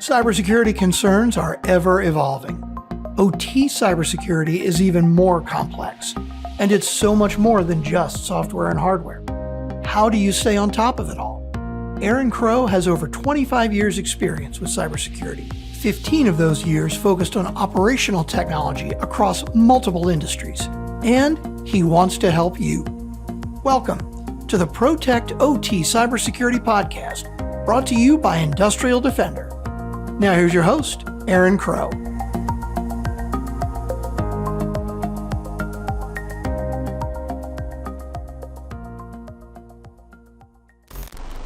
Cybersecurity concerns are ever evolving. OT cybersecurity is even more complex, and it's so much more than just software and hardware. How do you stay on top of it all? Aaron Crow has over 25 years experience with cybersecurity. 15 of those years focused on operational technology across multiple industries, and he wants to help you. Welcome to the Protect OT Cybersecurity Podcast, brought to you by Industrial Defender. Now here's your host, Aaron Crow.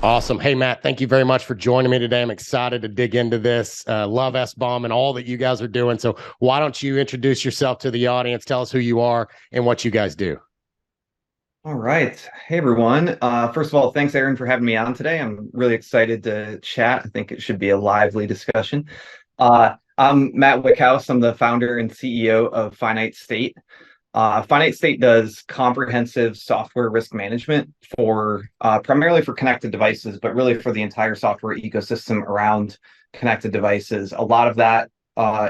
Awesome. Hey, Matt, thank you very much for joining me today. I'm excited to dig into this. Love SBOM and all that you guys are doing. So why don't you introduce yourself to the audience? Tell us who you are and what you guys do. All right. Hey, everyone. First of all, thanks, Aaron, for having me on today. I'm really excited to chat. I think it should be a lively discussion. I'm Matt Wyckhouse. I'm the founder and CEO of Finite State. Finite State does comprehensive software risk management for primarily for connected devices, but really for the entire software ecosystem around connected devices. A lot of that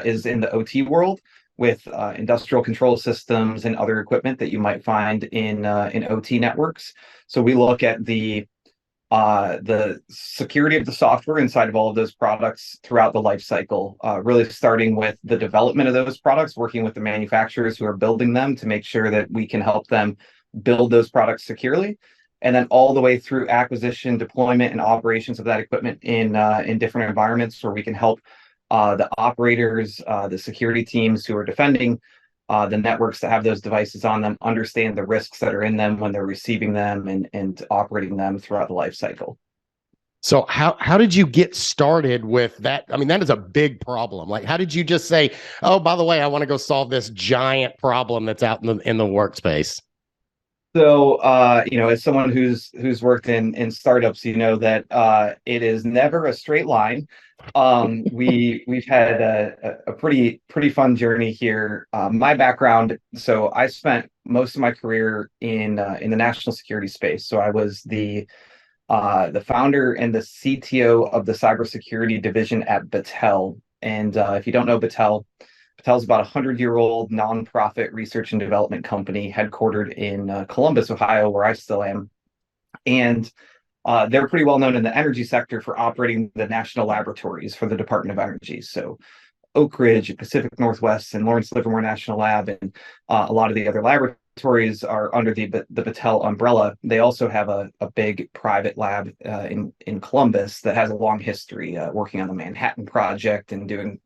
is in the OT world, with industrial control systems and other equipment that you might find in OT networks. So we look at the security of the software inside of all of those products throughout the life cycle, really starting with the development of those products, working with the manufacturers who are building them to make sure that we can help them build those products securely, and then all the way through acquisition, deployment, and operations of that equipment in different environments where we can help the operators, the security teams who are defending the networks that have those devices on them, understand the risks that are in them when they're receiving them and operating them throughout the life cycle. So how did you get started with that? I mean, that is a big problem. Like, how did you just say, oh, by the way, I want to go solve this giant problem that's out in the workspace? So, as someone who's worked in startups, you know that it is never a straight line. We've had a pretty fun journey here. My background, so I spent most of my career in the national security space. So I was the founder and the CTO of the cybersecurity division at Battelle. And if you don't know Battelle's about a 100-year-old nonprofit research and development company headquartered in Columbus, Ohio, where I still am. And they're pretty well known in the energy sector for operating the national laboratories for the Department of Energy. So Oak Ridge, Pacific Northwest, and Lawrence Livermore National Lab, and a lot of the other laboratories are under the Battelle umbrella. They also have a big private lab in Columbus that has a long history working on the Manhattan Project and doing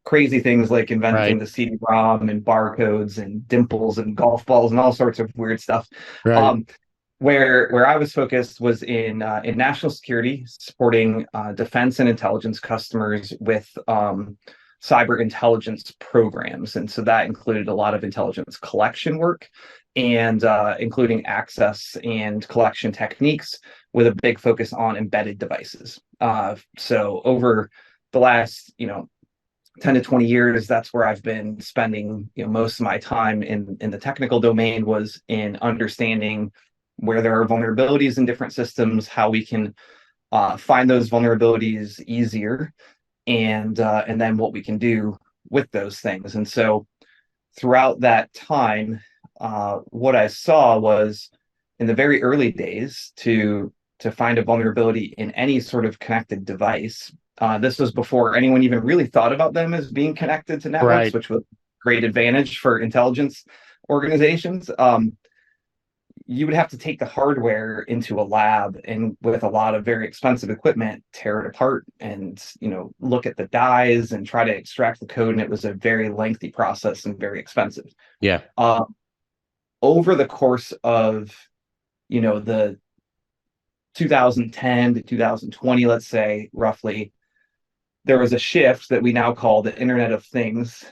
crazy things like inventing the CD-ROM and barcodes and dimples and golf balls and all sorts of weird stuff. Right. Where I was focused was in national security, supporting defense and intelligence customers with cyber intelligence programs, and so that included a lot of intelligence collection work, and including access and collection techniques, with a big focus on embedded devices. So over the last 10 to 20 years, that's where I've been spending most of my time in the technical domain, was in understanding where there are vulnerabilities in different systems, how we can find those vulnerabilities easier, and then what we can do with those things. And so throughout that time, what I saw was, in the very early days, to find a vulnerability in any sort of connected device. This was before anyone even really thought about them as being connected to networks, which was a great advantage for intelligence organizations. You would have to take the hardware into a lab and, with a lot of very expensive equipment, tear it apart and look at the dies and try to extract the code. And it was a very lengthy process and very expensive. Yeah. Over the course of the 2010 to 2020, let's say, roughly, there was a shift that we now call the Internet of Things,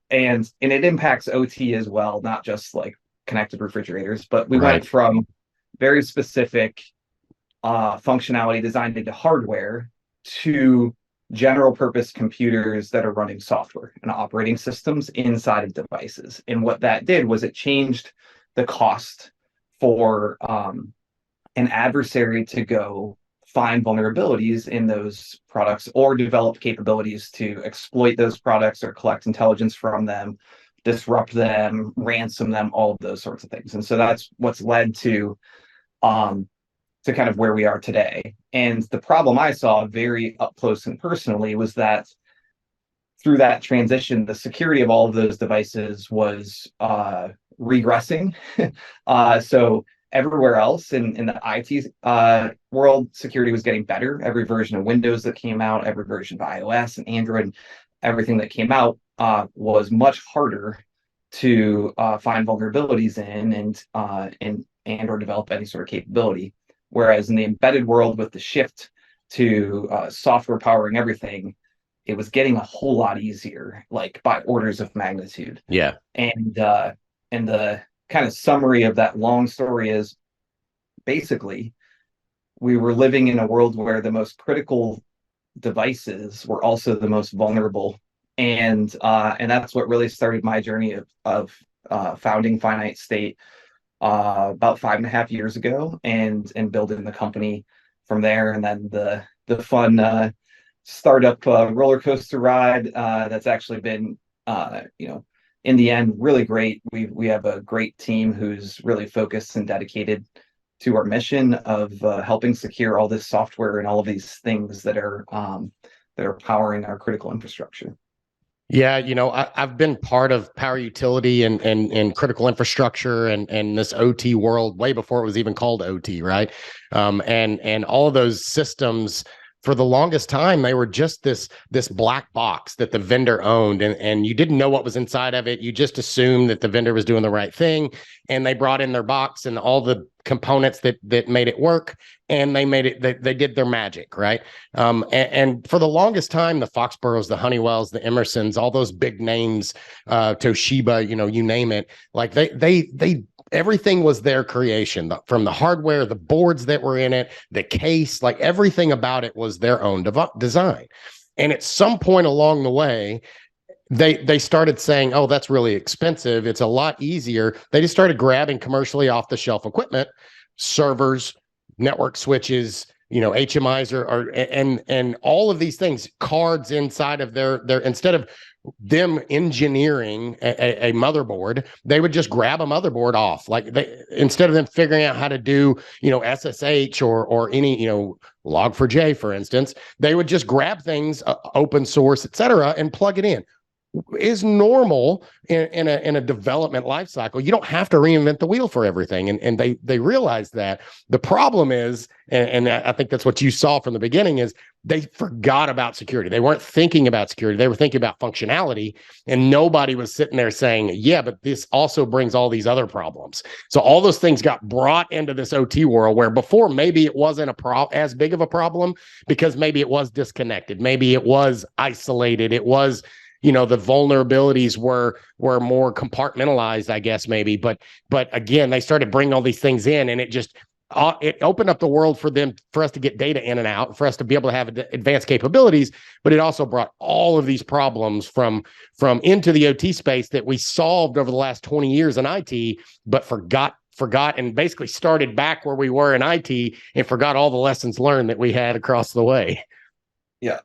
and it impacts OT as well, not just like connected refrigerators, but we went from very specific functionality designed into hardware to general purpose computers that are running software and operating systems inside of devices. And what that did was it changed the cost for an adversary to go find vulnerabilities in those products or develop capabilities to exploit those products or collect intelligence from them, disrupt them, ransom them, all of those sorts of things. And so that's what's led to kind of where we are today. And the problem I saw very up close and personally was that through that transition, the security of all of those devices was regressing. So everywhere else in the IT world, security was getting better. Every version of Windows that came out, every version of iOS and Android, everything that came out was much harder to find vulnerabilities in and or develop any sort of capability. Whereas in the embedded world, with the shift to software powering everything, it was getting a whole lot easier, like by orders of magnitude. Yeah. And the kind of summary of that long story is basically we were living in a world where the most critical devices were also the most vulnerable. And that's what really started my journey of founding Finite State about 5.5 years ago, and building the company from there. And then the fun startup roller coaster ride that's actually been in the end really great. We have a great team who's really focused and dedicated to our mission of helping secure all this software and all of these things that are powering our critical infrastructure. Yeah, I've been part of power utility and critical infrastructure and this OT world way before it was even called OT, right? And all of those systems, for the longest time, they were just this black box that the vendor owned, and you didn't know what was inside of it. You just assumed that the vendor was doing the right thing, and they brought in their box and all the components that made it work, and they did their magic, right? And for the longest time, the Foxboroughs, the Honeywells, the Emersons, all those big names, Toshiba, you name it, like they everything was their creation, from the hardware, the boards that were in it, the case, like everything about it was their own design. And at some point along the way, they started saying, oh, that's really expensive. It's a lot easier. They just started grabbing commercially off the shelf equipment, servers, network switches, HMIs and all of these things, cards inside of their instead of them engineering a motherboard, they would just grab a motherboard off. Like instead of them figuring out how to do, SSH or any, Log4j, for instance, they would just grab things, open source, et cetera, and plug it in. Is normal in a development life cycle. You don't have to reinvent the wheel for everything. And they realize that. The problem is, and I think that's what you saw from the beginning, is they forgot about security. They weren't thinking about security. They were thinking about functionality, and nobody was sitting there saying, yeah, but this also brings all these other problems. So all those things got brought into this OT world, where before maybe it wasn't as big of a problem because maybe it was disconnected. Maybe it was isolated. It was, the vulnerabilities were more compartmentalized, I guess, maybe. But again, they started bringing all these things in, and it opened up the world for us to get data in and out, for us to be able to have advanced capabilities. But it also brought all of these problems from into the OT space that we solved over the last 20 years in IT, but forgot and basically started back where we were in IT and forgot all the lessons learned that we had across the way. Yeah.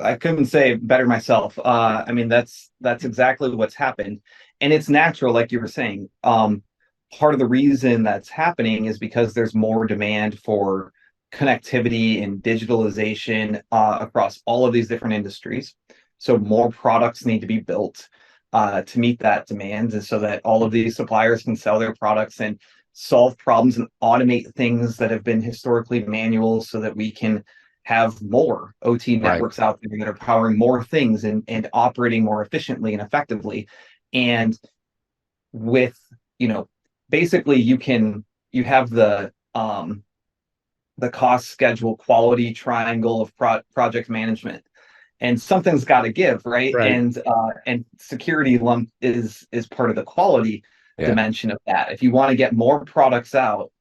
I couldn't say it better myself. I mean, that's exactly what's happened. And it's natural, like you were saying. Part of the reason that's happening is because there's more demand for connectivity and digitalization across all of these different industries. So more products need to be built to meet that demand, and so that all of these suppliers can sell their products and solve problems and automate things that have been historically manual, so that we can have more OT networks out there that are powering more things and operating more efficiently and effectively. And with, basically you have the cost, schedule, quality triangle of project management, and something's got to give, right? And security is part of the quality dimension of that. If you want to get more products out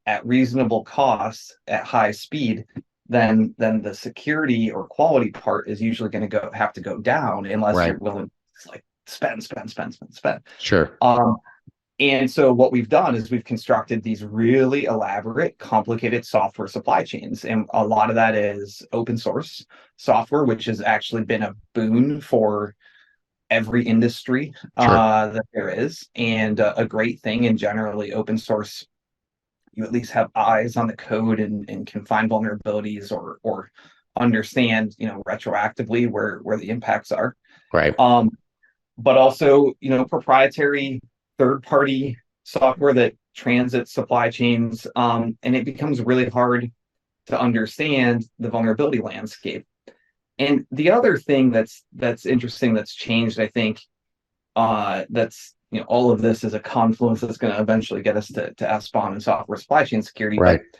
at reasonable costs at high speed, then the security or quality part is usually going to have to go down, unless you're willing to spend. Sure. And so what we've done is we've constructed these really elaborate, complicated software supply chains. And a lot of that is open source software, which has actually been a boon for every industry Sure. that there is, and a great thing. And generally, open source, you at least have eyes on the code and can find vulnerabilities or understand, retroactively where the impacts are. Right. Um, but also, proprietary third-party software that transits supply chains, and it becomes really hard to understand the vulnerability landscape. And the other thing that's interesting that's changed, I think, that's all of this is a confluence that's going to eventually get us to SBOM and software supply chain security. Right. But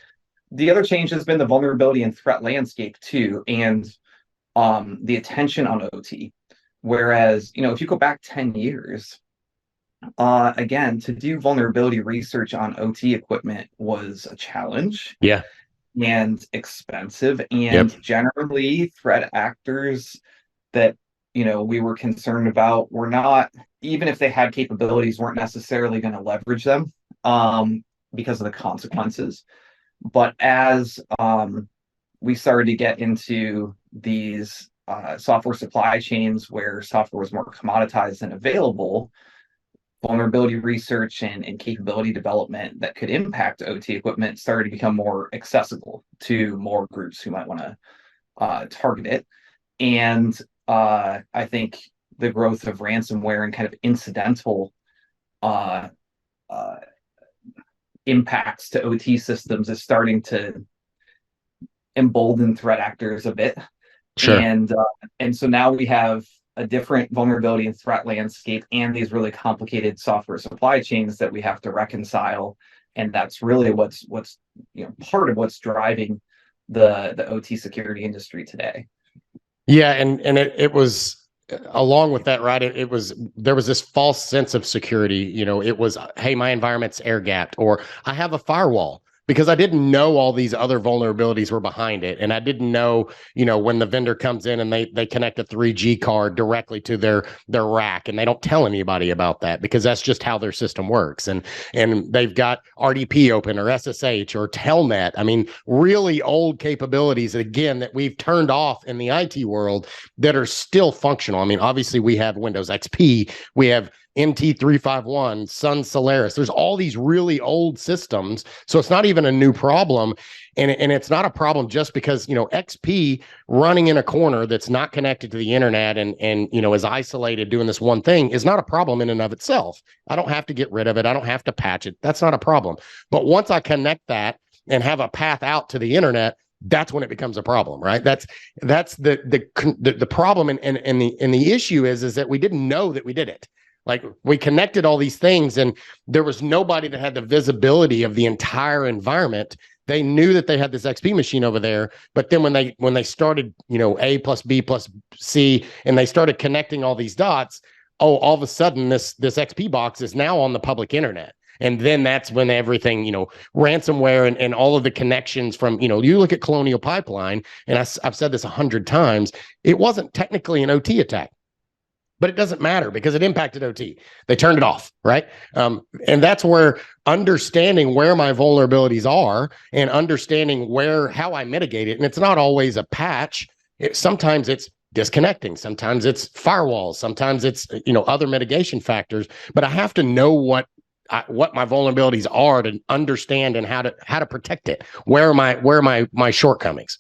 the other change has been the vulnerability and threat landscape too, and the attention on OT. Whereas, if you go back 10 years, again, to do vulnerability research on OT equipment was a challenge Yeah. and expensive. Yep. And generally, threat actors that we were concerned about were not, even if they had capabilities, weren't necessarily going to leverage them because of the consequences. But as we started to get into these software supply chains where software was more commoditized and available, vulnerability research and capability development that could impact OT equipment started to become more accessible to more groups who might want to target it. And I think the growth of ransomware and kind of incidental uh, uh, impacts to OT systems is starting to embolden threat actors a bit. Sure. And so now we have a different vulnerability and threat landscape and these really complicated software supply chains that we have to reconcile. And that's really what's part of what's driving the OT security industry today. Yeah, and it was along with that, right? It was there was this false sense of security. It was, hey, my environment's air gapped, or I have a firewall, because I didn't know all these other vulnerabilities were behind it. And I didn't know, when the vendor comes in and they connect a 3G card directly to their rack, and they don't tell anybody about that because that's just how their system works. And they've got RDP open or SSH or Telnet. I mean, really old capabilities that, again, that we've turned off in the IT world that are still functional. I mean, obviously we have Windows XP, we have NT351, Sun Solaris. There's all these really old systems. So it's not even a new problem. And it's not a problem just because, XP running in a corner that's not connected to the internet and is isolated doing this one thing is not a problem in and of itself. I don't have to get rid of it. I don't have to patch it. That's not a problem. But once I connect that and have a path out to the internet, that's when it becomes a problem, right? That's the problem. And the issue is that we didn't know that we did it. Like, we connected all these things and there was nobody that had the visibility of the entire environment. They knew that they had this XP machine over there, but then when they started, A plus B plus C, and they started connecting all these dots, all of a sudden this XP box is now on the public internet. And then that's when everything, ransomware and all of the connections from, you look at Colonial Pipeline, and I've said this 100 times, it wasn't technically an OT attack. But it doesn't matter because it impacted OT. They turned it off, right? And that's where understanding where my vulnerabilities are and understanding how I mitigate it. And it's not always a patch. Sometimes it's disconnecting. Sometimes it's firewalls. Sometimes it's other mitigation factors. But I have to know what my vulnerabilities are to understand and how to protect it. Where are my shortcomings?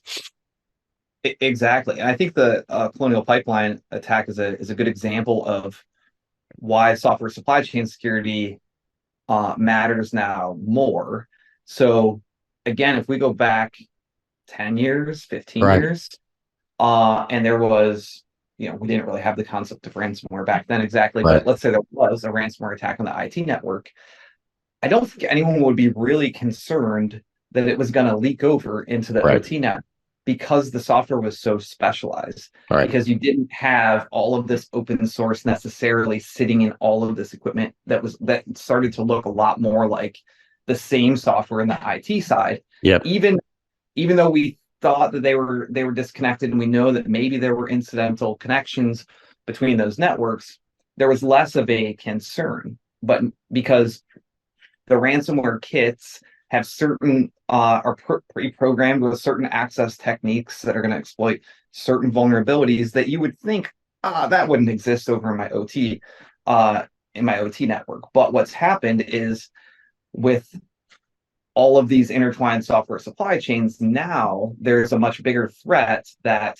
Exactly. And I think the Colonial Pipeline attack is a good example of why software supply chain security matters now more. So again, if we go back 10 years, 15 Right. years, and there was, we didn't really have the concept of ransomware back then exactly, Right. but let's say there was a ransomware attack on the IT network. I don't think anyone would be really concerned that it was going to leak over into the Right. OT network, because the software was so specialized, Right. because you didn't have all of this open source necessarily sitting in all of this equipment that started to look a lot more like the same software in the IT side. Yep. Even though we thought that they were disconnected, and we know that maybe there were incidental connections between those networks, there was less of a concern. but because the ransomware kits have certain are pre-programmed with certain access techniques that are going to exploit certain vulnerabilities that you would think that wouldn't exist over in my OT network. But what's happened is with all of these intertwined software supply chains, now there's a much bigger threat that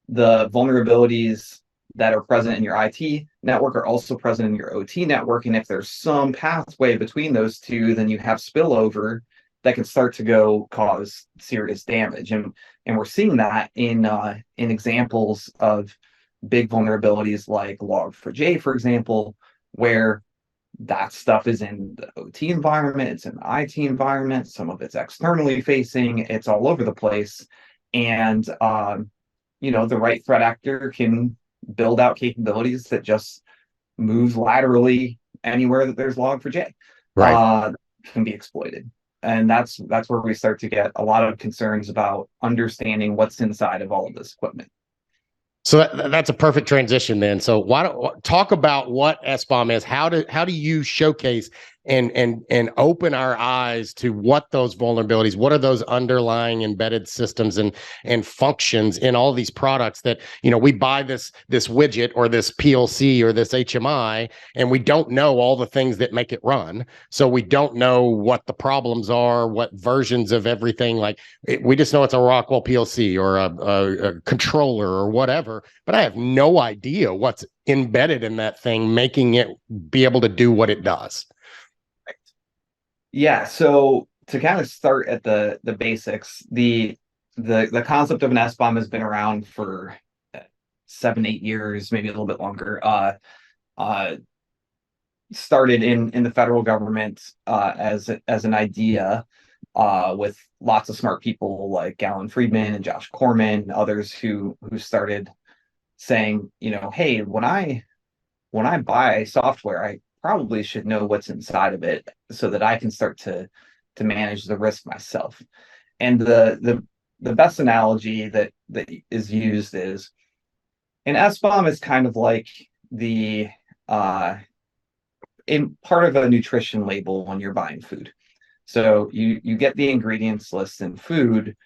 the vulnerabilities that are present in your IT network are also present in your OT network. And if there's some pathway between those two, then you have spillover that can start to go cause serious damage. And we're seeing that in examples of big vulnerabilities like Log4j, for example, where that stuff is in the OT environment, it's in the IT environment, some of it's externally facing, it's all over the place. And the right threat actor can build out capabilities that just move laterally anywhere that there's Log4j. Right. Can be exploited. And that's where we start to get a lot of concerns about understanding what's inside of all of this equipment. So that's a perfect transition then. So why don't talk about what SBOM is? How do you showcase and open our eyes to what those vulnerabilities, what are those underlying embedded systems and functions in all these products that, we buy this widget or this PLC or this HMI, and we don't know all the things that make it run. So we don't know what the problems are, what versions of everything, we just know it's a Rockwell PLC or a controller or whatever, but I have no idea what's embedded in that thing, making it be able to do what it does. Yeah, so to kind of start at the basics, the concept of an SBOM has been around for 7-8 years, maybe a little bit longer. Started in the federal government as an idea with lots of smart people like Alan Friedman and Josh Corman, others who started saying, hey, when I buy software, I probably should know what's inside of it so that I can start to manage the risk myself. And the best analogy that is used is an SBOM is kind of like the in part of a nutrition label when you're buying food. So you get the ingredients list in food,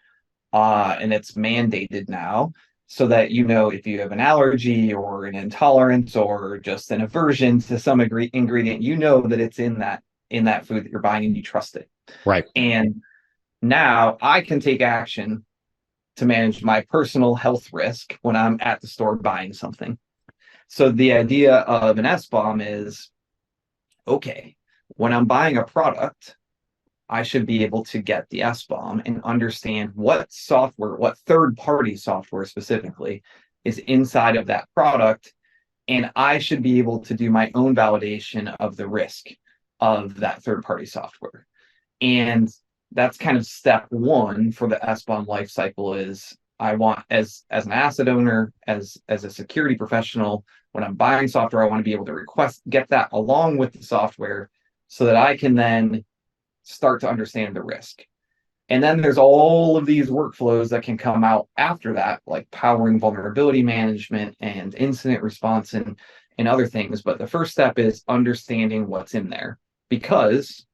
and it's mandated now, so that if you have an allergy or an intolerance or just an aversion to some ingredient, that it's in that food that you're buying and you trust it. Right. And now I can take action to manage my personal health risk when I'm at the store buying something. So the idea of an SBOM is, okay, when I'm buying a product, I should be able to get the SBOM and understand what software, what third-party software specifically, is inside of that product. And I should be able to do my own validation of the risk of that third-party software. And that's kind of step one for the SBOM lifecycle is I want, as an asset owner, as a security professional, when I'm buying software, I want to be able to get that along with the software so that I can then start to understand the risk. And then there's all of these workflows that can come out after that, like powering vulnerability management and incident response and other things. But the first step is understanding what's in there, because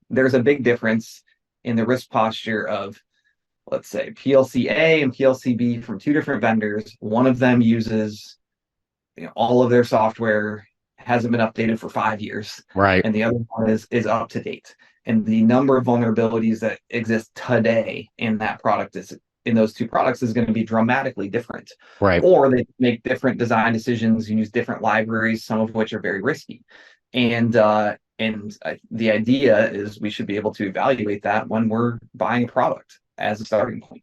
there's a big difference in the risk posture of, let's say, PLC A and PLC B from two different vendors. One of them uses all of their software, hasn't been updated for 5 years. Right. And the other one is up to date. And the number of vulnerabilities that exist today in that product in those two products is going to be dramatically different. Right. Or they make different design decisions, use different libraries, some of which are very risky. And the idea is we should be able to evaluate that when we're buying a product as a starting point.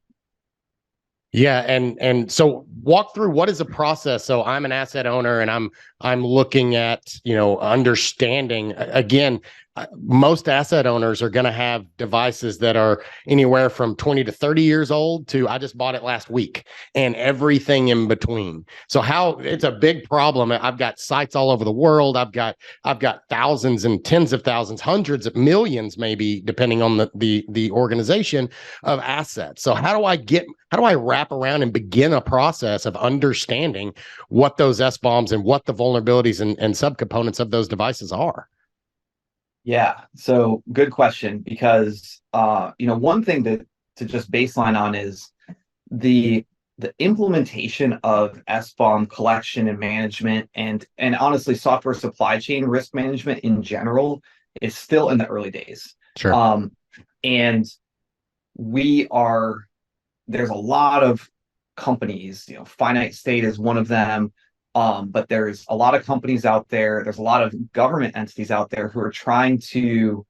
Yeah, and so walk through what is the process. So I'm an asset owner and I'm looking at, understanding again, most asset owners are going to have devices that are anywhere from 20 to 30 years old to I just bought it last week and everything in between. So how it's a big problem. I've got sites all over the world. I've got thousands and tens of thousands, hundreds of millions, maybe depending on the organization of assets. So how do I wrap around and begin a process of understanding what those SBOMs and what the vulnerabilities and subcomponents of those devices are? Yeah, so good question, because one thing to just baseline on is the implementation of SBOM collection and management, and honestly software supply chain risk management in general is still in the early days. Sure. And there's a lot of companies, Finite State is one of them. But there's a lot of companies out there. There's a lot of government entities out there who are trying to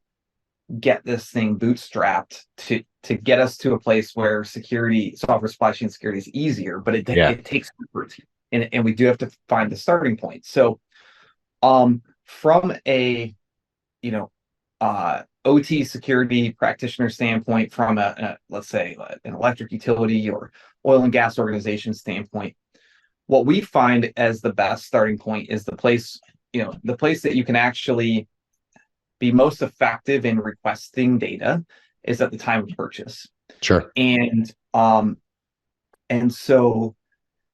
get this thing bootstrapped to get us to a place where software supply chain security is easier, but it takes effort, and we do have to find the starting point. So, from a OT security practitioner standpoint, from let's say an electric utility or oil and gas organization standpoint, what we find as the best starting point is the place that you can actually be most effective in requesting data is at the time of purchase. Sure. And so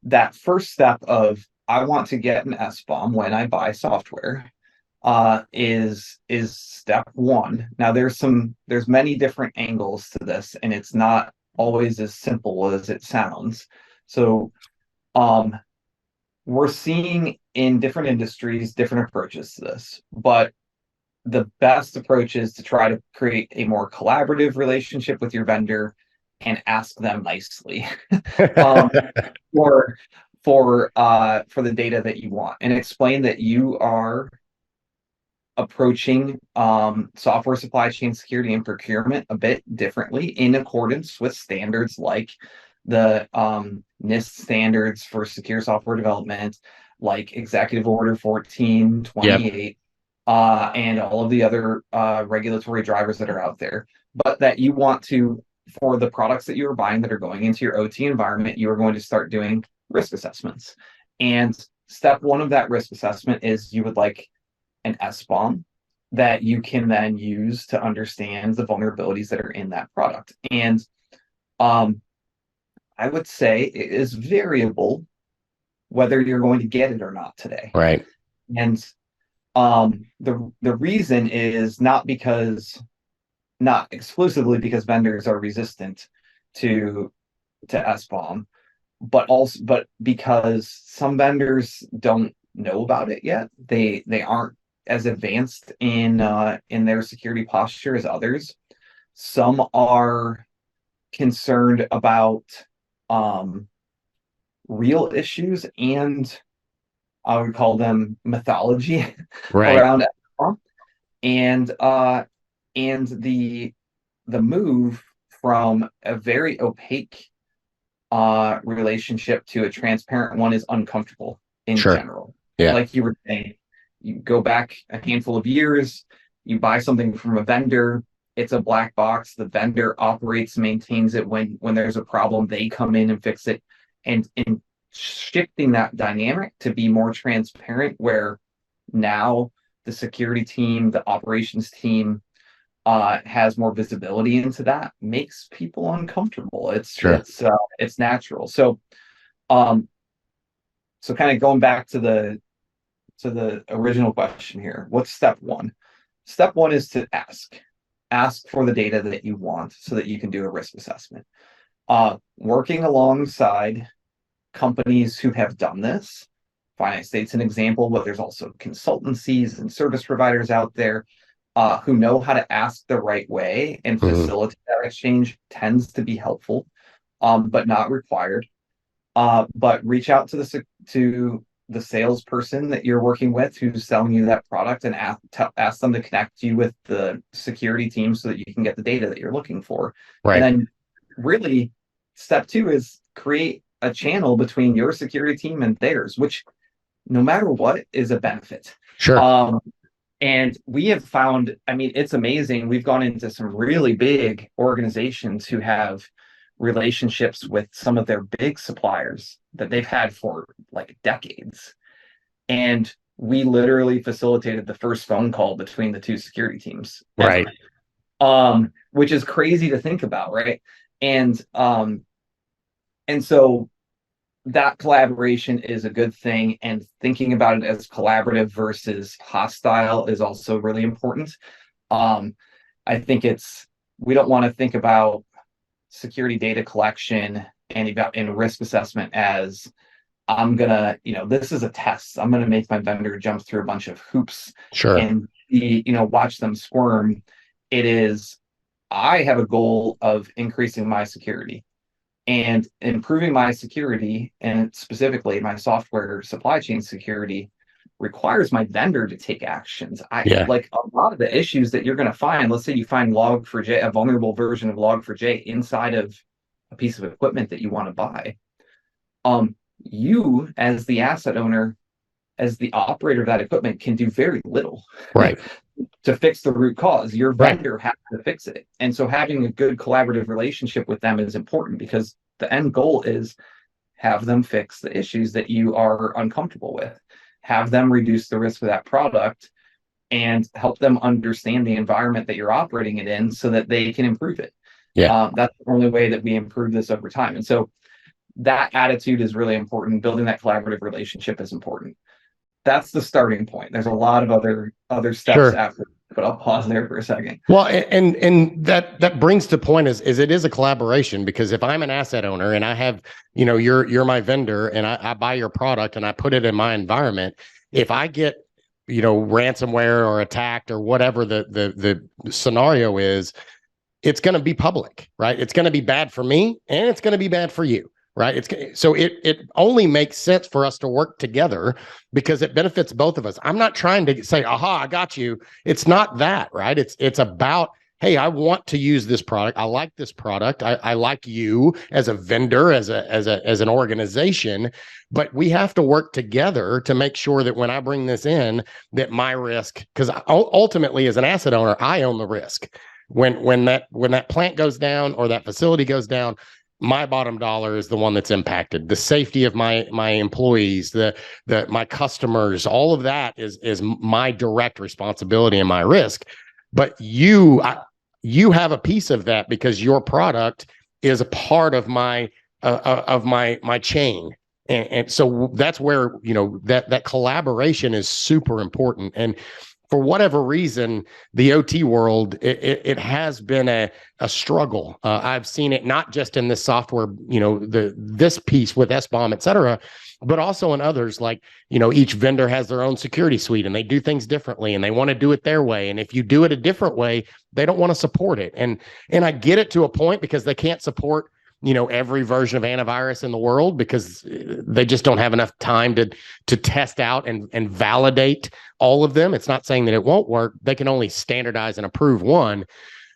that first step of I want to get an SBOM when I buy software is step one. Now there's many different angles to this, and it's not always as simple as it sounds. So we're seeing in different industries different approaches to this, but the best approach is to try to create a more collaborative relationship with your vendor and ask them nicely for the data that you want, and explain that you are approaching software supply chain security and procurement a bit differently in accordance with standards like the NIST standards for secure software development, like Executive Order 1428, and all of the other regulatory drivers that are out there. But that you want to, for the products that you are buying that are going into your OT environment, you are going to start doing risk assessments. And step one of that risk assessment is you would like an SBOM that you can then use to understand the vulnerabilities that are in that product. And I would say it is variable whether you're going to get it or not today. Right. And the reason is not exclusively because vendors are resistant to SBOM, but because some vendors don't know about it yet. They aren't as advanced in their security posture as others. Some are concerned about real issues, and I would call them mythology around SBOM, and the move from a very opaque relationship to a transparent one is uncomfortable in general. Yeah. Like you were saying, you go back a handful of years, you buy something from a vendor, it's a black box. The vendor operates, maintains it. When there's a problem, they come in and fix it. And in shifting that dynamic to be more transparent, where now the security team, the operations team has more visibility into that, makes people uncomfortable. It's natural. So kind of going back to the original question here, what's step one? Step one is to ask for the data that you want so that you can do a risk assessment. Working alongside companies who have done this, Finite State's an example, but there's also consultancies and service providers out there who know how to ask the right way and facilitate that exchange, tends to be helpful, but not required. But reach out to the salesperson that you're working with who's selling you that product, and ask them to connect you with the security team so that you can get the data that you're looking for. Right. And then really step two is create a channel between your security team and theirs, which no matter what is a benefit. Sure. And we have found, I mean, it's amazing. We've gone into some really big organizations who have relationships with some of their big suppliers that they've had for like decades. And we literally facilitated the first phone call between the two security teams ever. Right. Which is crazy to think about, right? And so that collaboration is a good thing, and thinking about it as collaborative versus hostile is also really important. um, I think we don't want to think about security data collection and risk assessment as I'm gonna, this is a test. I'm gonna make my vendor jump through a bunch of hoops Sure. and watch them squirm. It is, I have a goal of increasing my security and improving my security, and specifically my software supply chain security, requires my vendor to take actions. I Yeah. like a lot of the issues that you're going to find. Let's say you find Log4j, a vulnerable version of Log4j inside of a piece of equipment that you want to buy. You as the asset owner, as the operator of that equipment, can do very little. Right. To fix the root cause. Your Right. vendor has to fix it. And so having a good collaborative relationship with them is important, because the end goal is have them fix the issues that you are uncomfortable with, have them reduce the risk of that product, and help them understand the environment that you're operating it in so that they can improve it. Yeah. That's the only way that we improve this over time. And so that attitude is really important. Building that collaborative relationship is important. That's the starting point. There's a lot of other steps Sure. after, but I'll pause there for a second. Well, and that brings to point is it is a collaboration, because if I'm an asset owner and I have, you're my vendor and I buy your product and I put it in my environment, if I get, ransomware or attacked or whatever the scenario is, it's going to be public, right? It's going to be bad for me and it's going to be bad for you. Right. It only makes sense for us to work together because it benefits both of us. I'm not trying to say, aha, I got you. It's not that, right? It's about, hey, I want to use this product. I like this product. I like you as a vendor, as an organization, but we have to work together to make sure that when I bring this in, that my risk, because ultimately as an asset owner, I own the risk. When that plant goes down or that facility goes down, my bottom dollar is the one that's impacted. The safety of my employees, my customers, all of that is my direct responsibility and my risk. But you have a piece of that because your product is a part of my chain. And so that's where, that collaboration is super important. And for whatever reason, the OT world, it has been a struggle. I've seen it not just in this software, this piece with SBOM, et cetera, but also in others. Like, each vendor has their own security suite and they do things differently and they want to do it their way. And if you do it a different way, they don't want to support it. And I get it to a point, because they can't support every version of antivirus in the world, because they just don't have enough time to test out and validate all of them. It's not saying that it won't work. They can only standardize and approve one,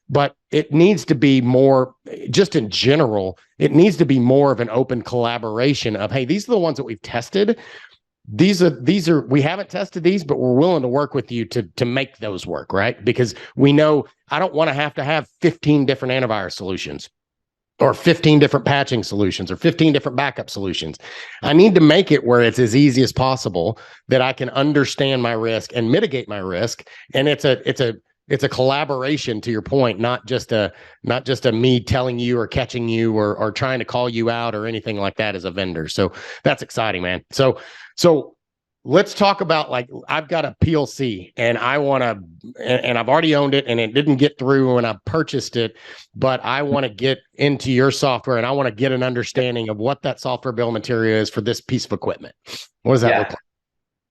but it needs to be more, just in general, it needs to be more of an open collaboration of, hey, these are the ones that we've tested. These are we haven't tested these, but we're willing to work with you to make those work, right? Because we know I don't want to have 15 different antivirus solutions, or 15 different patching solutions, or 15 different backup solutions. I need to make it where it's as easy as possible that I can understand my risk and mitigate my risk. And it's a collaboration, to your point, not just a me telling you or catching you or trying to call you out or anything like that as a vendor. So that's exciting, man. So let's talk about, like, I've got a PLC and I want to, and I've already owned it and it didn't get through when I purchased it, but I want to get into your software and I want to get an understanding of what that software bill of material is for this piece of equipment. What does that look like?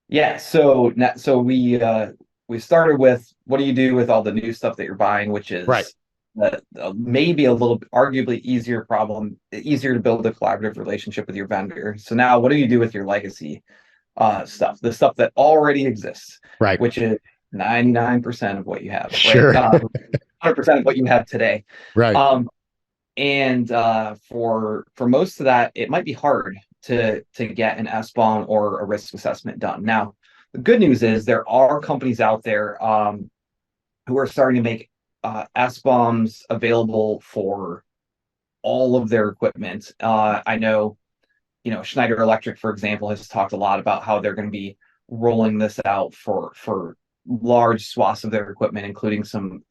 Yeah. So we started with, what do you do with all the new stuff that you're buying, which is right. Maybe a little arguably easier to build a collaborative relationship with your vendor. So now what do you do with your legacy stuff, the stuff that already exists, right? Which is 99% of what you have, sure. Right? 100% of what you have today, right? And for most of that, it might be hard to get an SBOM or a risk assessment done. Now, the good news is there are companies out there who are starting to make SBOMs available for all of their equipment. I know, Schneider Electric, for example, has talked a lot about how they're going to be rolling this out for large swaths of their equipment, including some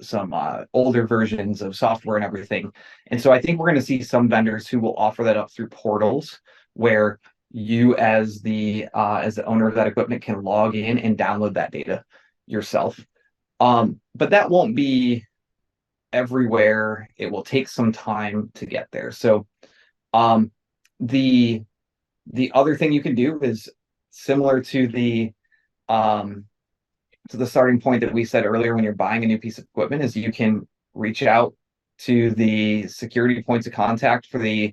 older versions of software and everything. And so I think we're going to see some vendors who will offer that up through portals where you as the owner of that equipment can log in and download that data yourself. But that won't be everywhere. It will take some time to get there. So the other thing you can do is similar to the starting point that we said earlier when you're buying a new piece of equipment, is you can reach out to the security points of contact for the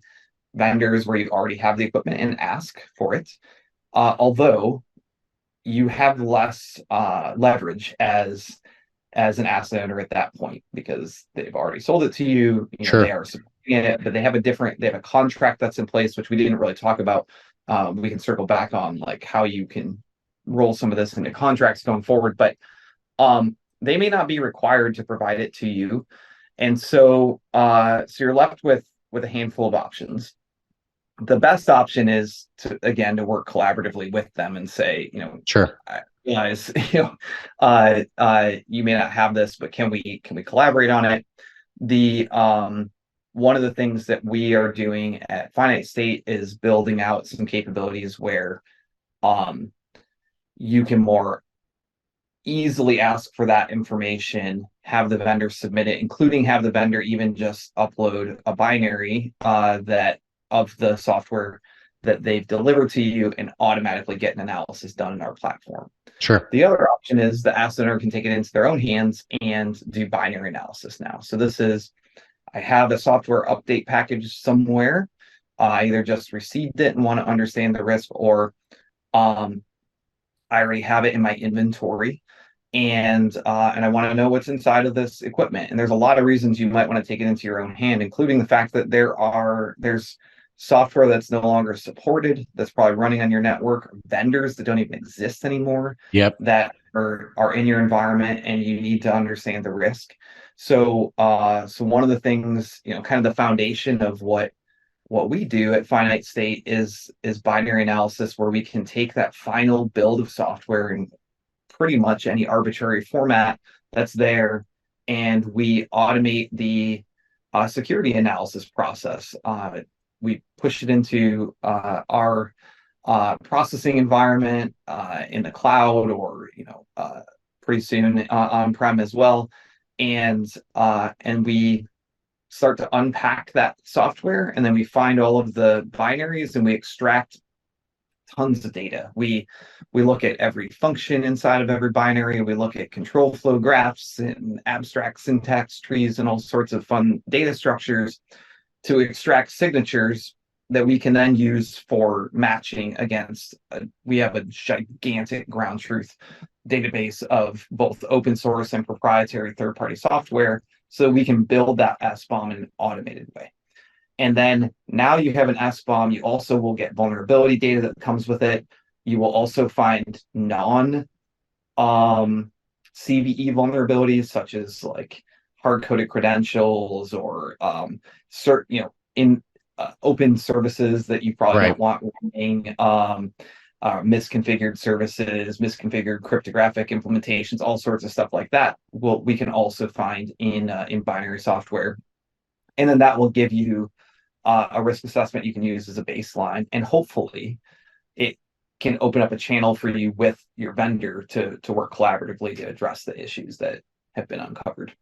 vendors where you already have the equipment and ask for it. Although you have less leverage as an asset owner at that point, because they've already sold it to you. Sure. They are supporting it, but they have a contract that's in place, which we didn't really talk about. We can circle back on like how you can roll some of this into contracts going forward, but they may not be required to provide it to you. And so you're left with a handful of options. The best option is to work collaboratively with them and say, Sure. I realize, you may not have this, but can we collaborate on it? One of the things that we are doing at Finite State is building out some capabilities where you can more easily ask for that information, have the vendor submit it, including have the vendor even just upload a binary that of the software that they've delivered to you and automatically get an analysis done in our platform. Sure. The other option is the asset owner can take it into their own hands and do binary analysis now. So this is, I have a software update package somewhere. I either just received it and want to understand the risk, or I already have it in my inventory, and I want to know what's inside of this equipment. And there's a lot of reasons you might want to take it into your own hand, including the fact that there's software that's no longer supported, that's probably running on your network, vendors that don't even exist anymore. Yep. That are in your environment, and you need to understand the risk. So one of the things, kind of the foundation of what we do at Finite State is binary analysis, where we can take that final build of software in pretty much any arbitrary format that's there, and we automate the security analysis process. We push it into our processing environment in the cloud, or pretty soon on-prem as well, and we start to unpack that software, and then we find all of the binaries and we extract tons of data. We look at every function inside of every binary. We look at control flow graphs and abstract syntax trees and all sorts of fun data structures to extract signatures that we can then use for matching against. We have a gigantic ground truth database of both open source and proprietary third-party software, so we can build that SBOM in an automated way. And then now you have an SBOM, you also will get vulnerability data that comes with it. You will also find non-CVE vulnerabilities, such as like hard-coded credentials, or in open services that you probably don't want running, misconfigured services, misconfigured cryptographic implementations, all sorts of stuff like that. We can also find in binary software, and then that will give you a risk assessment you can use as a baseline, and hopefully it can open up a channel for you with your vendor to work collaboratively to address the issues that have been uncovered.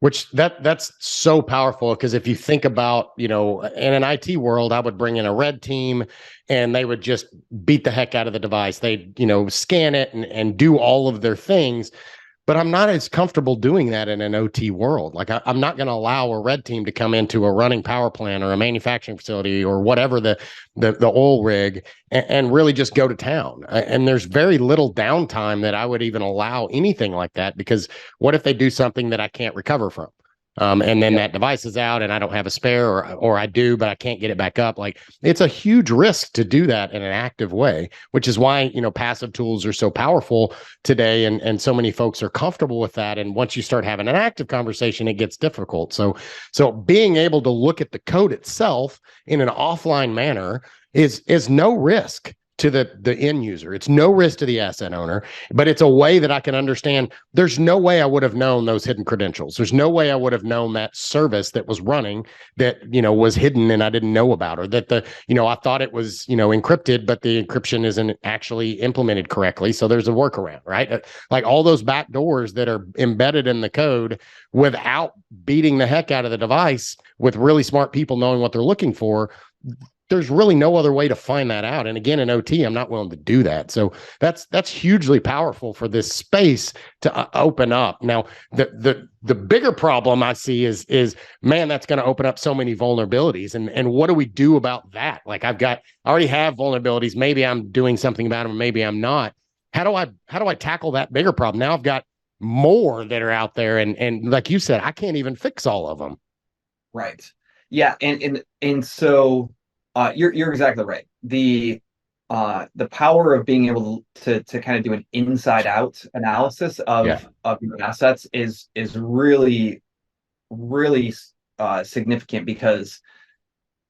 Which that's so powerful, because if you think about, in an IT world, I would bring in a red team and they would just beat the heck out of the device. They'd, scan it and do all of their things. But I'm not as comfortable doing that in an OT world. Like I'm not going to allow a red team to come into a running power plant or a manufacturing facility or whatever the oil rig and really just go to town. And there's very little downtime that I would even allow anything like that, because what if they do something that I can't recover from? and then that device is out and I don't have a spare, or I do, but I can't get it back up. Like, it's a huge risk to do that in an active way, which is why, passive tools are so powerful today. And so many folks are comfortable with that. And once you start having an active conversation, it gets difficult. So being able to look at the code itself in an offline manner is no risk to the end user. It's no risk to the asset owner, but it's a way that I can understand. There's no way I would have known those hidden credentials. There's no way I would have known that service that was running that, was hidden and I didn't know about, or that I thought it was, encrypted, but the encryption isn't actually implemented correctly. So there's a workaround, right? Like all those back doors that are embedded in the code without beating the heck out of the device, with really smart people knowing what they're looking for. There's really no other way to find that out. And again, in OT, I'm not willing to do that. So that's hugely powerful for this space to open up. Now, the bigger problem I see is man, that's going to open up so many vulnerabilities. And what do we do about that? Like, I already have vulnerabilities. Maybe I'm doing something about them, maybe I'm not. How do I tackle that bigger problem? Now I've got more that are out there, and like you said, I can't even fix all of them. Right. Yeah. And so you're exactly right. The power of being able to kind of do an inside out analysis of your assets is really, really significant, because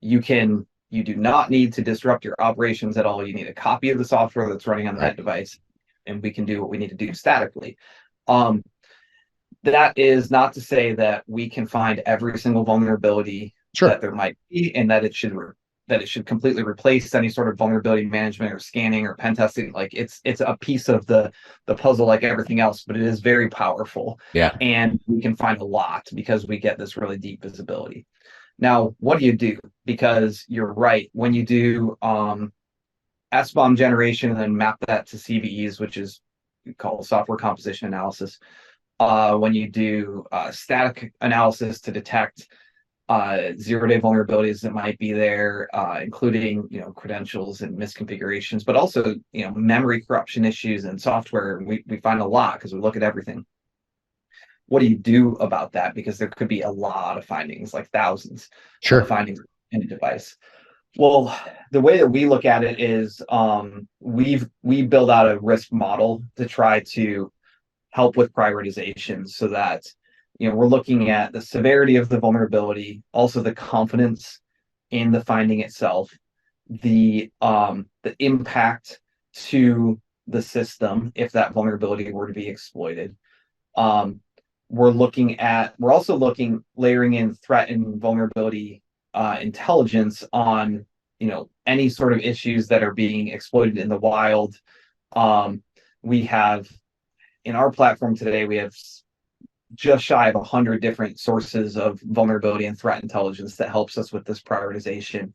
you do not need to disrupt your operations at all. You need a copy of the software that's running on that device, and we can do what we need to do statically. That is not to say that we can find every single vulnerability that there might be, and that it should completely replace any sort of vulnerability management or scanning or pen testing. Like, it's a piece of the puzzle like everything else, but it is very powerful. Yeah. And we can find a lot because we get this really deep visibility. Now, what do you do? Because you're right. When you do SBOM generation and then map that to CVEs, which is called software composition analysis, when you do static analysis to detect zero-day vulnerabilities that might be there, including credentials and misconfigurations, but also memory corruption issues and software. We find a lot because we look at everything. What do you do about that? Because there could be a lot of findings, like thousands of findings in a device. Well, the way that we look at it is we build out a risk model to try to help with prioritization, so that we're looking at the severity of the vulnerability, also the confidence in the finding itself, the impact to the system if that vulnerability were to be exploited. We're also layering in threat and vulnerability intelligence on any sort of issues that are being exploited in the wild. We have, in our platform today, we have just shy of 100 different sources of vulnerability and threat intelligence that helps us with this prioritization.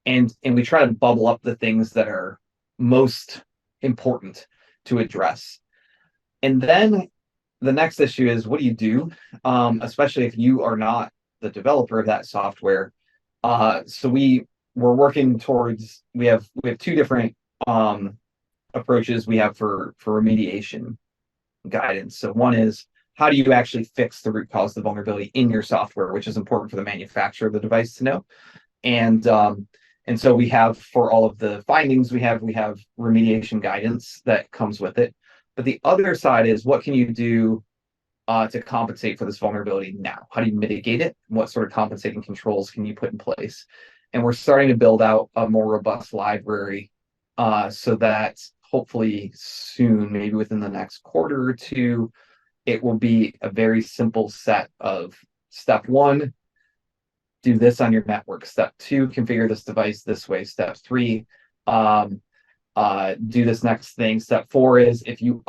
And we try to bubble up the things that are most important to address. And then the next issue is, what do you do, especially if you are not the developer of that software? So we're working towards, we have two different approaches we have for remediation guidance. So one is, how do you actually fix the root cause of the vulnerability in your software, which is important for the manufacturer of the device to know. And so we have, for all of the findings, we have remediation guidance that comes with it. But the other side is, what can you do to compensate for this vulnerability now? How do you mitigate it? What sort of compensating controls can you put in place? And we're starting to build out a more robust library so that hopefully soon, maybe within the next quarter or two, it will be a very simple set of: step one, do this on your network; step two, configure this device this way; step three, do this next thing; step four is, if you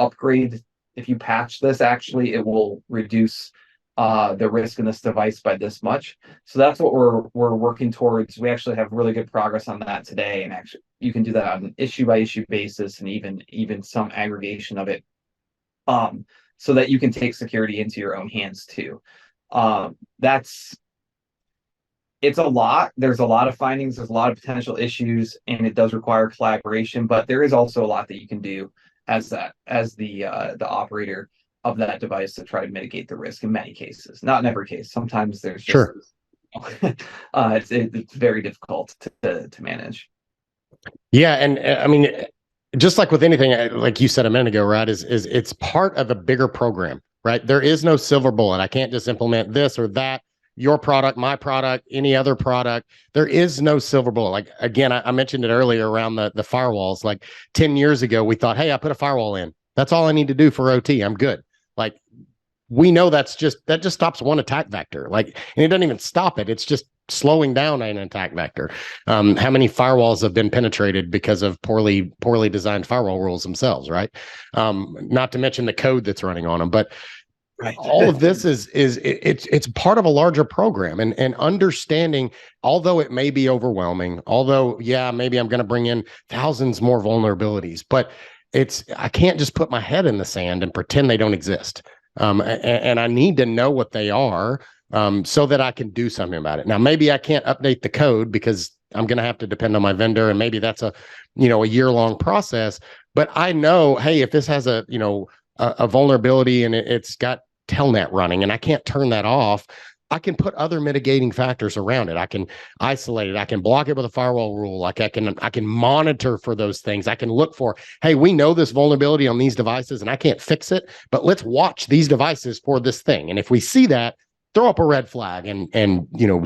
patch this, actually it will reduce the risk in this device by this much. So that's what we're working towards. We actually have really good progress on that today, and actually you can do that on an issue by issue basis, and even some aggregation of it, so that you can take security into your own hands too. It's a lot. There's a lot of findings. There's a lot of potential issues, and it does require collaboration. But there is also a lot that you can do as the operator. of that device to try to mitigate the risk in many cases. Not in every case. Sometimes there's just Sure. it's very difficult to manage. Yeah, and I mean, just like with anything, like you said a minute ago, right? Is it's part of a bigger program, right? There is no silver bullet. I can't just implement this or that. Your product, my product, any other product. There is no silver bullet. Like again, I mentioned it earlier around the firewalls. Like 10 years ago, we thought, hey, I put a firewall in. That's all I need to do for OT. I'm good. Like we know that just stops one attack vector. Like, and it doesn't even stop it. It's just slowing down an attack vector. How many firewalls have been penetrated because of poorly designed firewall rules themselves, right? Not to mention the code that's running on them. But Right. all of this it's part of a larger program, and understanding, although it may be overwhelming, although maybe I'm going to bring in thousands more vulnerabilities, but I can't just put my head in the sand and pretend they don't exist. And I need to know what they are, so that I can do something about it. Now, maybe I can't update the code because I'm going to have to depend on my vendor, and maybe that's a year-long process. But I know, hey, if this has a vulnerability and it's got telnet running and I can't turn that off, I can put other mitigating factors around it. I can isolate it. I can block it with a firewall rule. Like I can monitor for those things. I can look for, hey, we know this vulnerability on these devices and I can't fix it, but let's watch these devices for this thing. And if we see that, throw up a red flag and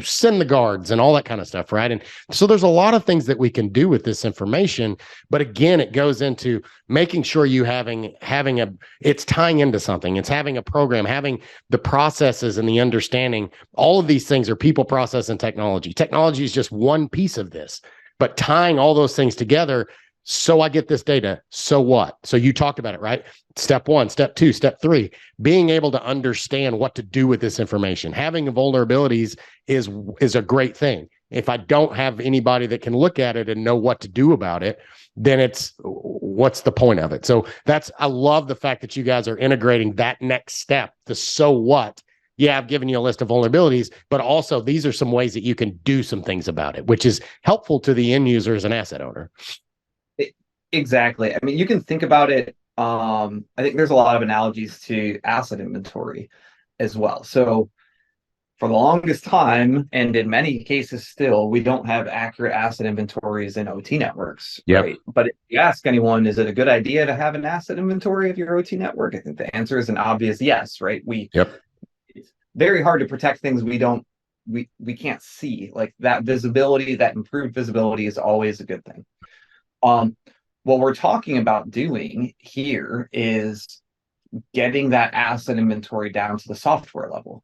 send the guards and all that kind of stuff, right? And so there's a lot of things that we can do with this information, but again, it goes into making sure you it's tying into something. It's having a program, having the processes and the understanding. All of these things are people, process, and technology. Technology is just one piece of this, but tying all those things together. So I get this data. So what? So you talked about it, right? Step 1, step 2, step 3, being able to understand what to do with this information. Having vulnerabilities is a great thing. If I don't have anybody that can look at it and know what to do about it, then what's the point of it? So I love the fact that you guys are integrating that next step, the so what. Yeah, I've given you a list of vulnerabilities, but also these are some ways that you can do some things about it, which is helpful to the end user as an asset owner. Exactly. I mean, you can think about it. I think there's a lot of analogies to asset inventory as well. So for the longest time, and in many cases still, we don't have accurate asset inventories in OT networks, Yep. right? But if you ask anyone, is it a good idea to have an asset inventory of your OT network? I think the answer is an obvious yes, right? It's very hard to protect things we can't see. Like that visibility, that improved visibility is always a good thing. What we're talking about doing here is getting that asset inventory down to the software level.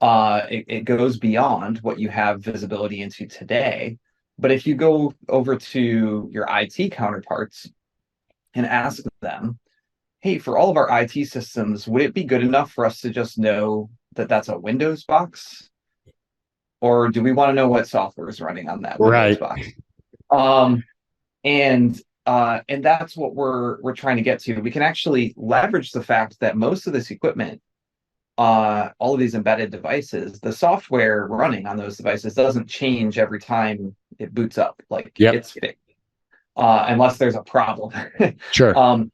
It goes beyond what you have visibility into today. But if you go over to your IT counterparts and ask them, hey, for all of our IT systems, would it be good enough for us to just know that that's a Windows box? Or do we want to know what software is running on that Windows box? And that's what we're trying to get to. We can actually leverage the fact that most of this equipment, all of these embedded devices, the software running on those devices doesn't change every time it boots up. Like it's fixed, unless there's a problem. Sure.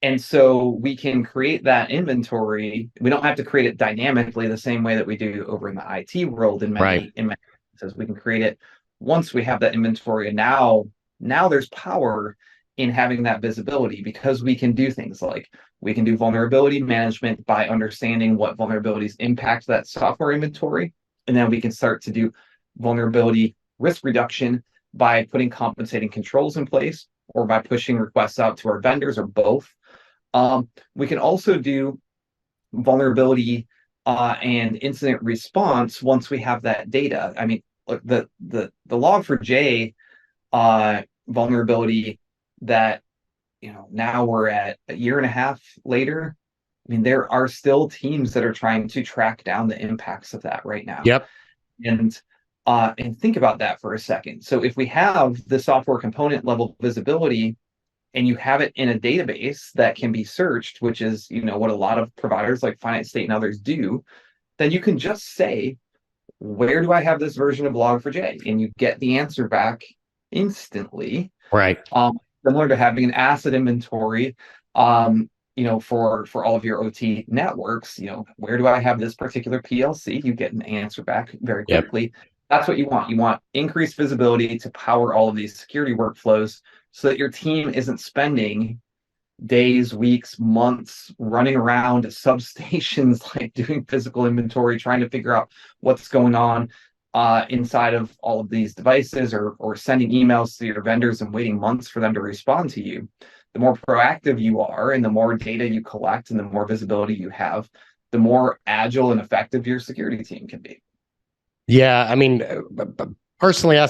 And so we can create that inventory. We don't have to create it dynamically the same way that we do over in the IT world in many cases. We can create it once we have that inventory, and now there's power in having that visibility, because we can do things like we can do vulnerability management by understanding what vulnerabilities impact that software inventory. And then we can start to do vulnerability risk reduction by putting compensating controls in place, or by pushing requests out to our vendors, or both. We can also do vulnerability and incident response once we have that data. I mean, look, the Log4j vulnerability that now we're at a year and a half later. I mean, there are still teams that are trying to track down the impacts of that right now. Yep. And think about that for a second. So if we have the software component level visibility, and you have it in a database that can be searched, which is what a lot of providers like Finite State and others do, then you can just say, where do I have this version of Log4j? And you get the answer back instantly. Right. Similar to having an asset inventory. for all of your OT networks, where do I have this particular PLC? You get an answer back very Yep. quickly. That's what you want. You want increased visibility to power all of these security workflows so that your team isn't spending days, weeks, months running around substations, like doing physical inventory, trying to figure out what's going on inside of all of these devices, or sending emails to your vendors and waiting months for them to respond to you. The more proactive you are and the more data you collect and the more visibility you have, the more agile and effective your security team can be. Yeah, I mean, personally, I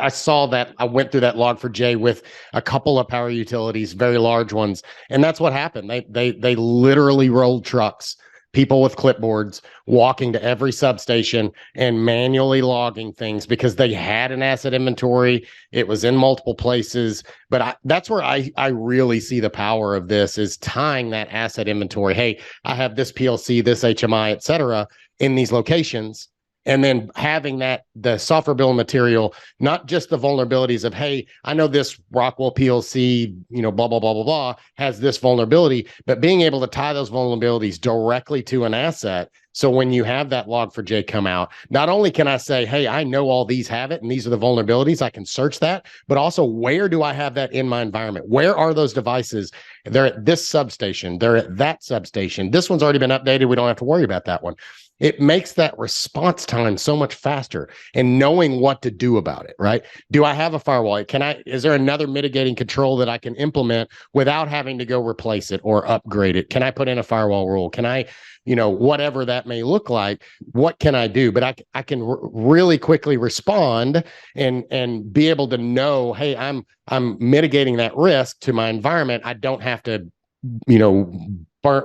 saw that. I went through that Log4j with a couple of power utilities, very large ones, and that's what happened. They literally rolled trucks, people with clipboards, walking to every substation and manually logging things because they had an asset inventory. It was in multiple places, but that's where I really see the power of this, is tying that asset inventory. Hey, I have this PLC, this HMI, et cetera, in these locations. And then having the software bill of material, not just the vulnerabilities of, hey, I know this Rockwell PLC, blah, blah, blah, blah, blah, has this vulnerability, but being able to tie those vulnerabilities directly to an asset. So when you have that Log4j come out, not only can I say, hey, I know all these have it and these are the vulnerabilities, I can search that, but also where do I have that in my environment? Where are those devices? They're at this substation. They're at that substation. This one's already been updated. We don't have to worry about that one. It makes that response time so much faster, and knowing what to do about it, right? Do I have a firewall? Is there another mitigating control that I can implement without having to go replace it or upgrade it? Can I put in a firewall rule? Can I, whatever that may look like, what can I do? But I can really quickly respond and be able to know, hey, I'm mitigating that risk to my environment. I don't have to,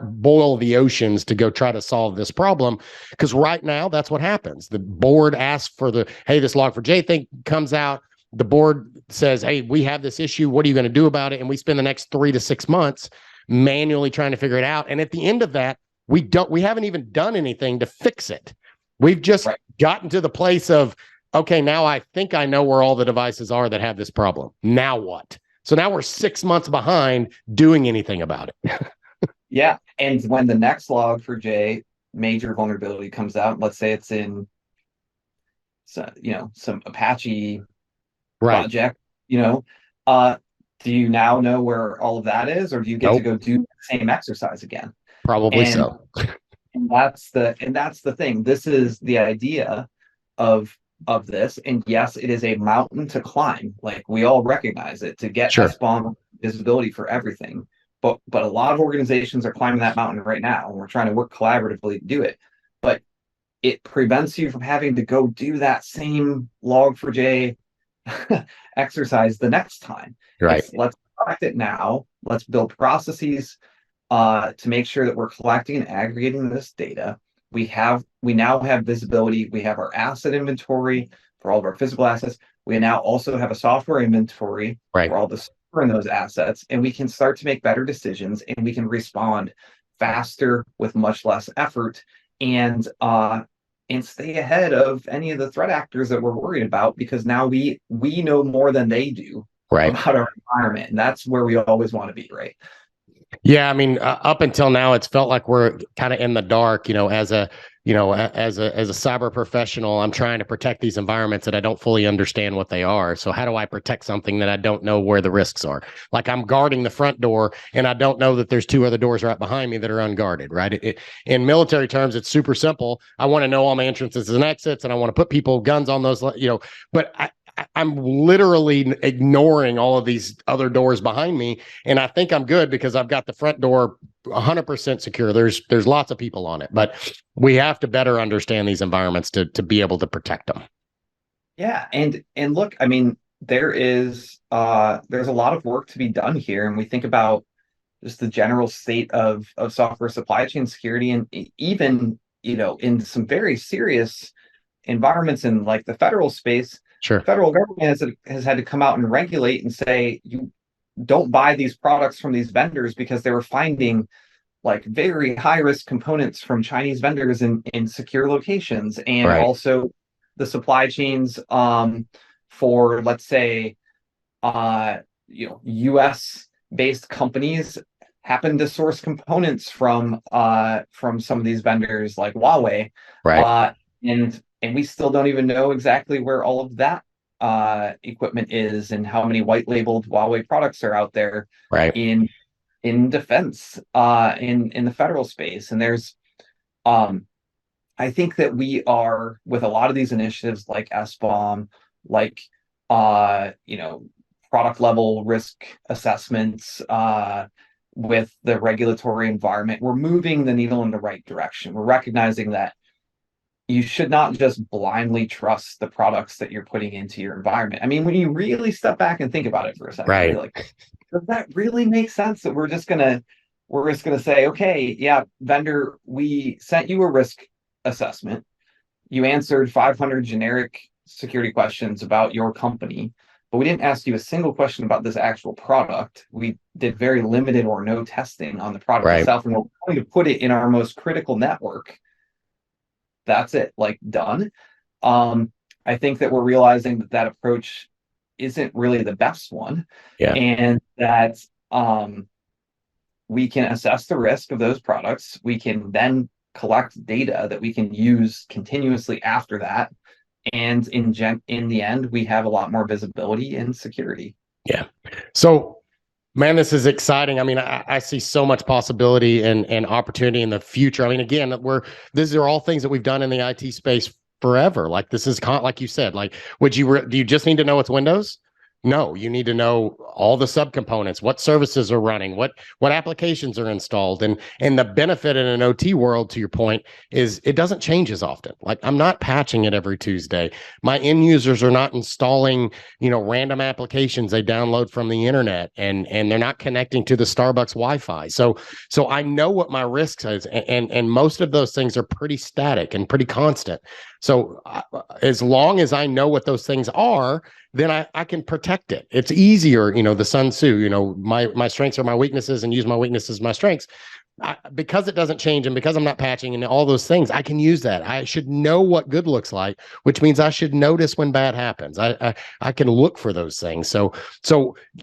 boil the oceans to go try to solve this problem, because right now that's what happens. The board asks for this Log4j thing comes out. The board says, hey, we have this issue. What are you going to do about it? And we spend the next 3 to 6 months manually trying to figure it out. And at the end of that, we haven't even done anything to fix it. We've just gotten to the place of, okay, now I think I know where all the devices are that have this problem. Now what? So now we're 6 months behind doing anything about it. Yeah. And when the next Log4j major vulnerability comes out, let's say it's in some Apache project, do you now know where all of that is, or do you get to go do the same exercise again? Probably so. And that's the thing. This is the idea of this. And yes, it is a mountain to climb. Like, we all recognize it, to get SBOM visibility for everything. But a lot of organizations are climbing that mountain right now, and we're trying to work collaboratively to do it. But it prevents you from having to go do that same Log4j exercise the next time. Right. Let's collect it now. Let's build processes to make sure that we're collecting and aggregating this data. We now have visibility. We have our asset inventory for all of our physical assets. We now also have a software inventory for all the software in those assets, and we can start to make better decisions, and we can respond faster with much less effort, and stay ahead of any of the threat actors that we're worried about, because now we know more than they do about our environment, and that's where we always want to be, right? Yeah, I mean, up until now, it's felt like we're kind of in the dark. As a cyber professional, I'm trying to protect these environments that I don't fully understand what they are. So how do I protect something that I don't know where the risks are? Like, I'm guarding the front door, and I don't know that there's 2 other doors right behind me that are unguarded, right? In military terms, it's super simple. I want to know all my entrances and exits, and I want to put guns on those, but I'm literally ignoring all of these other doors behind me, and I think I'm good because I've got the front door 100% secure. There's lots of people on it, but we have to better understand these environments to be able to protect them. Yeah, and look, I mean, there's a lot of work to be done here, and we think about just the general state of software supply chain security, and even in some very serious environments in like the federal space. Sure. Federal government has had to come out and regulate and say, you don't buy these products from these vendors, because they were finding like very high risk components from Chinese vendors in secure locations. And also the supply chains for, let's say, US based companies happen to source components from some of these vendors like Huawei, Right. And we still don't even know exactly where all of that equipment is and how many white labeled Huawei products are out there Right. in defense in the federal space. And there's I think that we are, with a lot of these initiatives like SBOM, like product level risk assessments, with the regulatory environment, we're moving the needle in the right direction. We're recognizing that you should not just blindly trust the products that you're putting into your environment. I mean, when you really step back and think about it for a second, Right. you're like, does that really make sense that we're just gonna say, okay, yeah, vendor, we sent you a risk assessment. You answered 500 generic security questions about your company, but we didn't ask you a single question about this actual product. We did very limited or no testing on the product Right. itself, and we're going to put it in our most critical network. That's it, like done. I think that we're realizing that approach isn't really the best one, Yeah. and that we can assess the risk of those products. We can then collect data that we can use continuously after that. And in the end, we have a lot more visibility and security. Yeah. So, man, this is exciting. I mean, I see so much possibility and opportunity in the future. I mean, again, these are all things that we've done in the IT space forever. Like this is like you said, like, do you just need to know it's Windows? No, you need to know all the subcomponents, what services are running, what applications are installed, and the benefit in an OT world, to your point, is it doesn't change as often. Like I'm not patching it every Tuesday. My end users are not installing, random applications they download from the internet, and they're not connecting to the Starbucks Wi-Fi. So I know what my risks is, and most of those things are pretty static and pretty constant. So as long as I know what those things are, then I can protect it. It's easier, the Sun Tzu, my strengths are my weaknesses and use my weaknesses as my strengths. Because it doesn't change and because I'm not patching and all those things, I can use that. I should know what good looks like, which means I should notice when bad happens. I can look for those things. So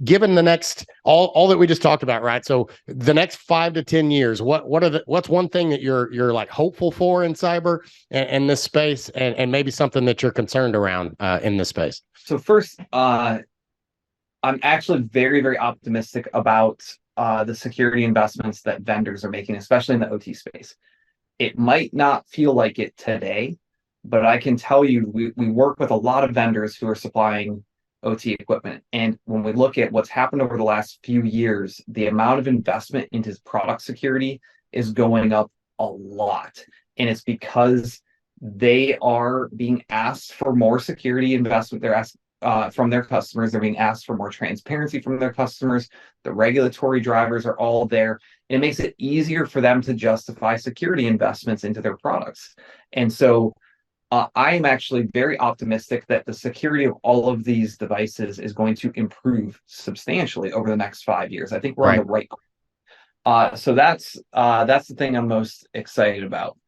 given the next all that we just talked about, right? So the next 5 to 10 years, what's one thing that you're like hopeful for in cyber and this space, and maybe something that you're concerned around in this space? So first, I'm actually very, very optimistic about the security investments that vendors are making, especially in the OT space. It might not feel like it today, but I can tell you we work with a lot of vendors who are supplying OT equipment. And when we look at what's happened over the last few years, the amount of investment into product security is going up a lot. And it's because they are being asked for more security investment. They're asked from their customers. They're being asked for more transparency from their customers. The regulatory drivers are all there. And it makes it easier for them to justify security investments into their products. And so I am actually very optimistic that the security of all of these devices is going to improve substantially over the next 5 years. I think we're on the right course. So that's the thing I'm most excited about.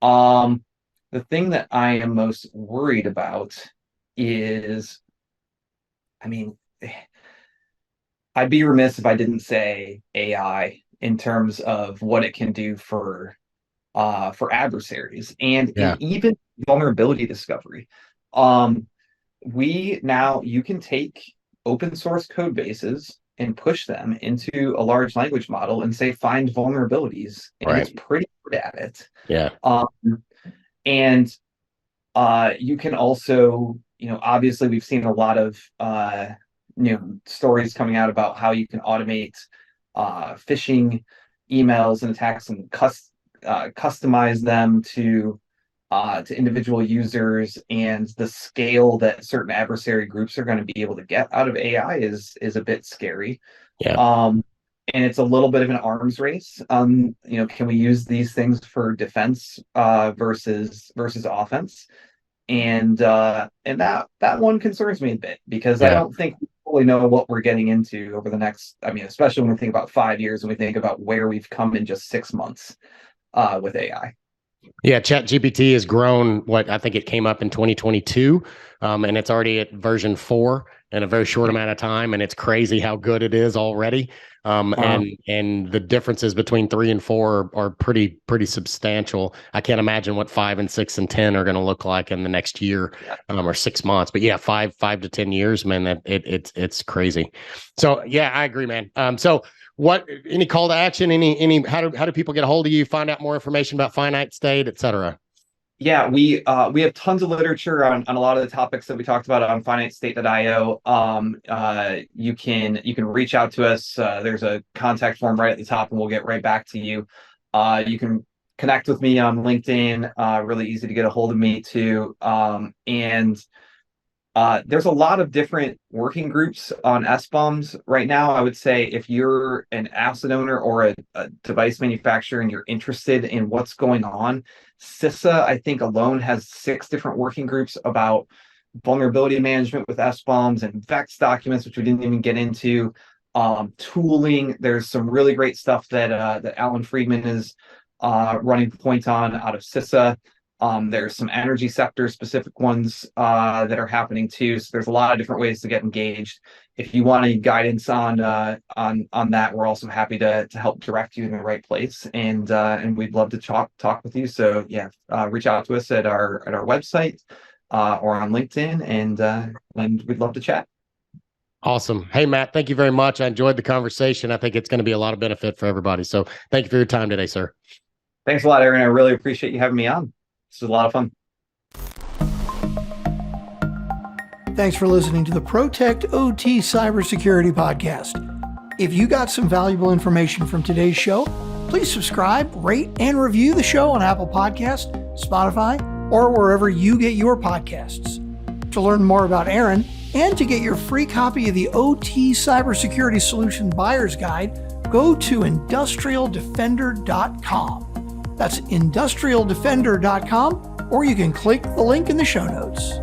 The thing that I am most worried about is, I mean, I'd be remiss if I didn't say AI in terms of what it can do for adversaries and even vulnerability discovery. You can take open source code bases and push them into a large language model and say find vulnerabilities, and it's pretty good at it. Yeah. And you can also, obviously we've seen a lot of stories coming out about how you can automate phishing emails and attacks and customize them to individual users, and the scale that certain adversary groups are going to be able to get out of AI is a bit scary. And it's a little bit of an arms race. Can we use these things for defense versus offense? And that one concerns me a bit, because I don't think we fully know what we're getting into over the next, especially when we think about 5 years and we think about where we've come in just 6 months with AI. Yeah, ChatGPT has grown. I think it came up in 2022, and it's already at version 4. in a very short amount of time, and it's crazy how good it is already. And the differences between 3 and 4 are pretty substantial. I can't imagine what 5 and 6 and 10 are going to look like in the next year, or 6 months. But yeah, 5 to 10 years, man, it's crazy. So yeah, I agree, man. So any call to action? How do people get a hold of you, find out more information about Finite State, et cetera? Yeah, we have tons of literature on a lot of the topics that we talked about on finitestate.io. You can reach out to us. There's a contact form right at the top, and we'll get right back to you. You can connect with me on LinkedIn. Really easy to get a hold of me too. And there's a lot of different working groups on SBOMs right now. I would say if you're an asset owner or a device manufacturer and you're interested in what's going on, CISA, I think alone has 6 different working groups about vulnerability management with SBOMs and VEX documents, which we didn't even get into. Tooling, there's some really great stuff that Alan Friedman is running point on out of CISA. There's some energy sector specific ones that are happening too. So there's a lot of different ways to get engaged. If you want any guidance on that, we're also happy to help direct you in the right place. And we'd love to talk with you. So yeah, reach out to us at our website or on LinkedIn, and we'd love to chat. Awesome. Hey, Matt, thank you very much. I enjoyed the conversation. I think it's going to be a lot of benefit for everybody. So thank you for your time today, sir. Thanks a lot, Aaron. I really appreciate you having me on. This is a lot of fun. Thanks for listening to the Protect OT Cybersecurity Podcast. If you got some valuable information from today's show, please subscribe, rate, and review the show on Apple Podcasts, Spotify, or wherever you get your podcasts. To learn more about Aaron and to get your free copy of the OT Cybersecurity Solution Buyer's Guide, go to industrialdefender.com. That's industrialdefender.com, or you can click the link in the show notes.